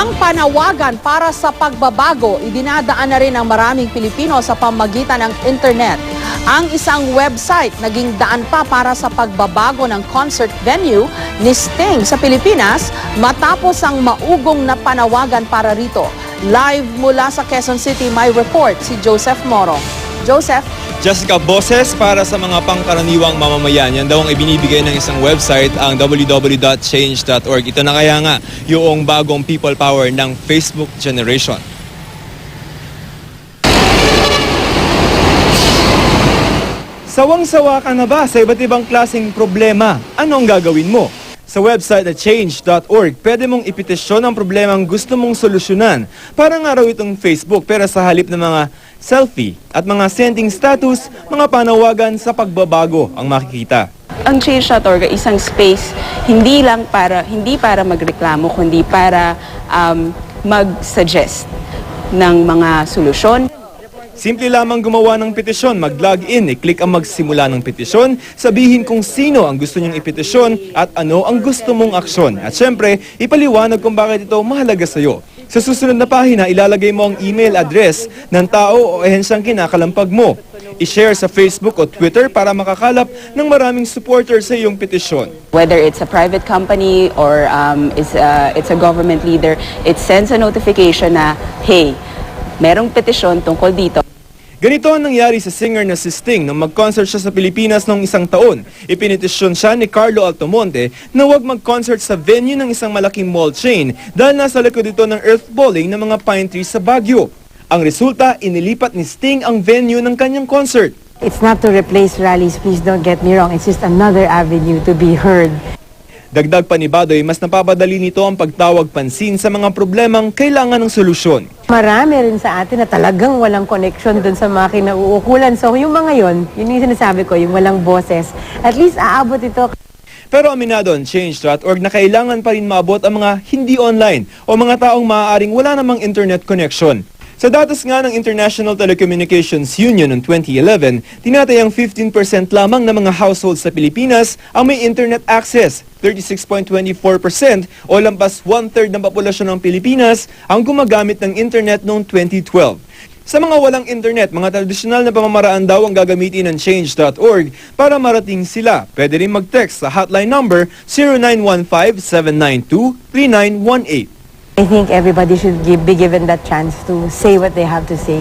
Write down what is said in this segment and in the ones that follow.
Ang panawagan para sa pagbabago, idinadaan na rin ng maraming Pilipino sa pamamagitan ng internet. Ang isang website naging daan pa para sa pagbabago ng concert venue ni Sting sa Pilipinas matapos ang maugong na panawagan para rito. Live mula sa Quezon City, may report si Joseph Moro. Joseph? Jessica, boses para sa mga pangkaraniwang mamamayan. Yan daw ang ibinibigay ng isang website, ang www.change.org. Ito na kaya nga yung bagong people power ng Facebook generation. Sawang-sawa ka na ba sa iba't ibang klaseng problema? Ano ang gagawin mo? Sa website na change.org, pwede mong ipetisyon ang problemang gusto mong solusyonan. Parang araw itong Facebook, pero sa halip ng mga selfie at mga sending status, mga panawagan sa pagbabago ang makikita. Ang change.org ay isang space hindi para magreklamo, kundi para mag-suggest ng mga solusyon. Simple lamang gumawa ng petisyon, mag-login, i-click ang magsimula ng petisyon, sabihin kung sino ang gusto niyong ipetisyon at ano ang gusto mong aksyon. At syempre, ipaliwanag kung bakit ito mahalaga sa iyo. Sa susunod na pahina, ilalagay mo ang email address ng tao o ahensyang kinakalampag mo. I-share sa Facebook o Twitter para makakalap ng maraming supporter sa iyong petisyon. Whether it's a private company or it's a government leader, it sends a notification na, hey, merong petisyon tungkol dito. Ganito ang nangyari sa singer na si Sting nang mag-concert siya sa Pilipinas noong isang taon. Ipinitisyon siya ni Carlo Altomonte na huwag mag-concert sa venue ng isang malaking mall chain dahil nasa likod ito ng earthballing ng mga pine trees sa Baguio. Ang resulta, inilipat ni Sting ang venue ng kanyang concert. It's not to replace rallies, please don't get me wrong. It's just another avenue to be heard. Dagdag pa ni Badoy, mas napapadali nito ang pagtawag pansin sa mga problemang kailangan ng solusyon. Marami rin sa atin na talagang walang connection dun sa mga kinauukulan. So yung mga yun yung sinasabi ko, yung walang boses, at least aabot ito. Pero aminado ang change.org na kailangan pa rin maabot ang mga hindi online o mga taong maaaring wala namang internet connection. Sa datos nga ng International Telecommunications Union noong 2011, tinatayang 15% lamang ng mga households sa Pilipinas ang may internet access. 36.24% o lampas 1/3 ng populasyon ng Pilipinas ang gumagamit ng internet noong 2012. Sa mga walang internet, mga tradisyonal na pamamaraan daw ang gagamitin ng change.org para marating sila. Pwede rin mag-text sa hotline number 0915-792-3918. I think everybody should be given that chance to say what they have to say.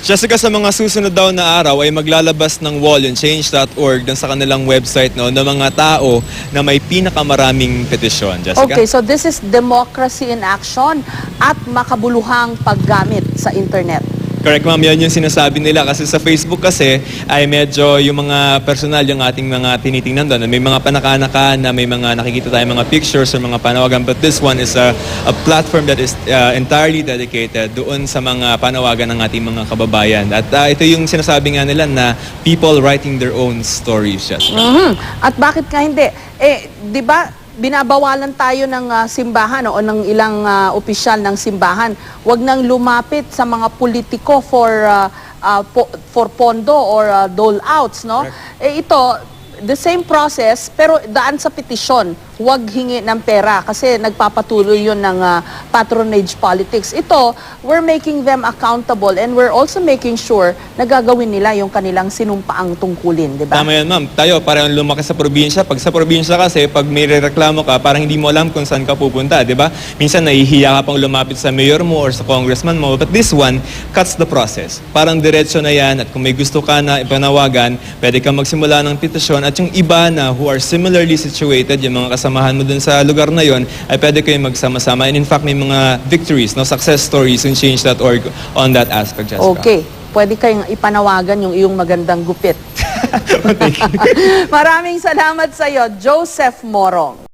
Jessica, sa mga susunod daw na araw ay maglalabas ng wall yung change.org sa kanilang website ng mga tao na may pinakamaraming petisyon. Jessica? Okay, so this is democracy in action at makabuluhang paggamit sa internet. Correct, ma'am. Yan yung sinasabi nila kasi sa Facebook kasi ay medyo yung mga personal yung ating mga tinitingnan doon. May mga panaka-naka na may mga nakikita tayong mga pictures or mga panawagan. But this one is a platform that is entirely dedicated doon sa mga panawagan ng ating mga kababayan. At ito yung sinasabi nga nila na people writing their own stories. At bakit ka hindi? Di ba? Binabawalan tayo ng simbahan o ng ilang opisyal ng simbahan. Huwag nang lumapit sa mga politiko for pondo or dole outs, no? Ito, the same process pero daan sa petisyon. Huwag hingi ng pera kasi nagpapatuloy yun ng patronage politics. Ito, we're making them accountable and we're also making sure na gagawin nila yung kanilang sinumpaang tungkulin, di ba? Tama yan, ma'am. Tayo, parang lumaki sa probinsya. Pag sa probinsya kasi, pag may reklamo ka, parang hindi mo alam kung saan ka pupunta, di ba? Minsan, nahihiya ka pang lumapit sa mayor mo or sa congressman mo. But this one cuts the process. Parang diretso na yan at kung may gusto ka na ipanawagan, pwede kang magsimula ng petisyon at yung iba na who are similarly situated, yung mga kasamahan mo dun sa lugar na yon, ay pwede kayong magsama-sama. And in fact, may mga victories, no, success stories in change.org on that aspect, Jessica. Okay. Pwede kayong ipanawagan yung iyong magandang gupit. Maraming salamat sa iyo, Joseph Morong.